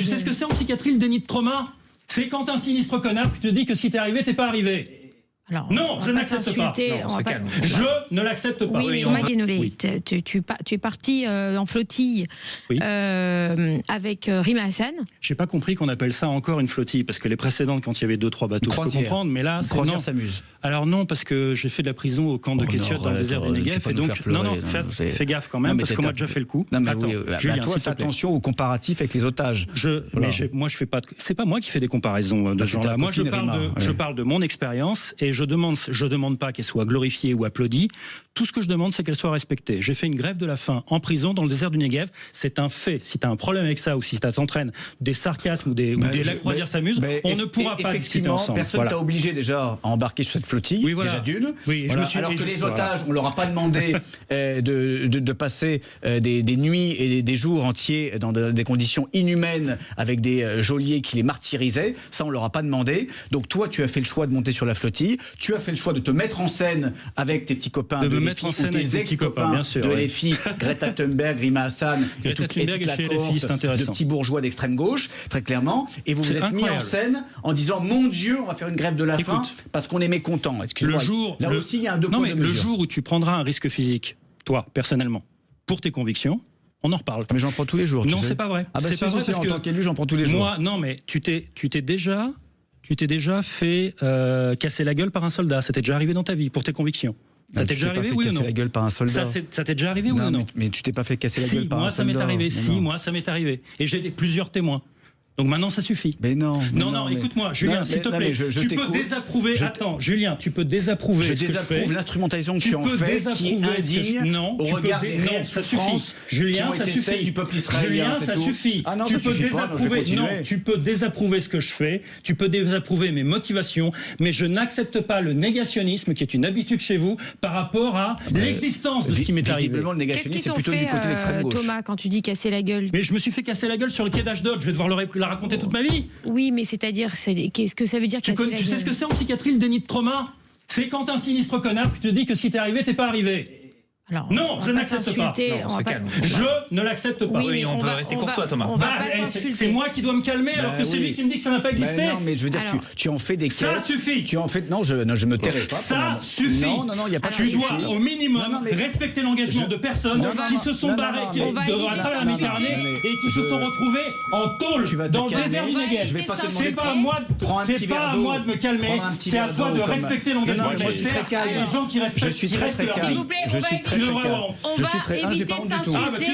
sais ce que c'est en psychiatrie, le déni de trauma? C'est quand un sinistre connard qui te dit que ce qui t'est arrivé t'est pas arrivé. Alors, non, je n'accepte pas. Non, Je ne l'accepte pas. Oui, mais Maguenolé, tu es parti en flottille avec Rima Hassan. J'ai pas compris qu'on appelle ça encore une flottille, parce que les précédentes, quand il y avait 2-3 bateaux, je peux comprendre, mais là, c'est non. S'amuse. Alors non, parce que j'ai fait de la prison au camp de Kétiot dans le désert du Negev, et donc fais gaffe quand même, parce qu'on m'a déjà fait le coup. Non, mais attends, Julien, toi, fais attention aux comparatifs avec les otages. Moi, je fais pas. C'est pas moi qui fais des comparaisons de ce genre-là. Moi, je parle de mon expérience, et je demande pas qu'elle soit glorifiée ou applaudie. Tout ce que je demande, c'est qu'elle soit respectée. J'ai fait une grève de la faim en prison dans le désert du Negev. C'est un fait. Si tu as un problème avec ça, ou si tu t'entraînes des sarcasmes ou des la croisière s'amuse, on ne pourra pas discuter ensemble. Personne t'a obligé déjà à embarquer sur cette flottille. Oui, voilà. Déjà d'une. Oui, voilà. Alors que les otages, on leur a pas demandé de passer des nuits et des jours entiers dans des conditions inhumaines avec des geôliers qui les martyrisaient. Ça, on leur a pas demandé. Donc toi, tu as fait le choix de monter sur la flottille. Tu as fait le choix de te mettre en scène avec tes petits copains de LFI ou tes ex-copains de LFI, Greta Thunberg, Rima Hassan et toute la cohorte de petits bourgeois d'extrême gauche, très clairement. Et vous vous êtes mis en scène en disant, mon Dieu, on va faire une grève de la faim parce qu'on est mécontent. Excuse-moi. Là aussi, il y a un deux poids, deux mesures. Le jour où tu prendras un risque physique, toi, personnellement, pour tes convictions, on en reparle. Mais j'en prends tous les jours. Non, c'est pas vrai. Ah bah c'est pas vrai parce que en tant qu'élu, j'en prends tous les jours. Moi, non, mais tu t'es déjà fait casser la gueule par un soldat. Ça t'est déjà arrivé dans ta vie pour tes convictions? Ça t'est déjà arrivé, oui ou non? La gueule par un soldat. Ça t'est déjà arrivé, oui ou non? Mais tu t'es pas fait casser la gueule par un soldat. Moi, ça m'est arrivé. Moi, ça m'est arrivé. Et j'ai plusieurs témoins. Donc maintenant, ça suffit. Mais non. Non, écoute-moi, Julien, s'il te plaît. Tu peux désapprouver. Attends, Julien, tu peux désapprouver. Je désapprouve l'instrumentalisation que tu en fais, qui est indigne au regard des réelles souffrances. Julien, ça suffit. Du peuple israélien. Julien, ça suffit. Tu peux désapprouver. Non, tu peux désapprouver ce que je fais. Tu peux désapprouver mes motivations, mais je n'accepte pas le négationnisme, qui est une habitude chez vous, par rapport à l'existence de ce qui m'est arrivé. Visiblement, le négationnisme, c'est plutôt du côté de l'extrême gauche. Thomas, quand tu dis casser la gueule. Mais je me suis fait casser la gueule sur le quai d'Ashdod. Je vais devoir la raconter toute ma vie. Oui, mais c'est-à-dire, qu'est-ce que ça veut dire casser la gueule? Tu sais ce que c'est en psychiatrie, le déni de trauma? C'est quand un sinistre connard qui te dit que ce qui t'est arrivé t'est pas arrivé. Alors, non, je n'accepte pas. Je ne l'accepte pas. Oui, on peut rester courtois, Thomas. C'est moi qui dois me calmer alors que c'est lui qui me dit que ça n'a pas existé. Non, mais je veux dire, tu en fais des caisses. Ça suffit. Tu en fais. Non, je me tairai pas. Ça suffit. Non, il n'y a pas de Tu dois au minimum respecter l'engagement de personnes qui se sont barrées à travers la Méditerranée et qui se sont retrouvées en tôle dans le désert du Negev. C'est pas à moi de me calmer, c'est à toi de respecter l'engagement humanitaire et les gens qui respectent. Je suis très calme. S'il vous plaît, on va éviter de s'insulter.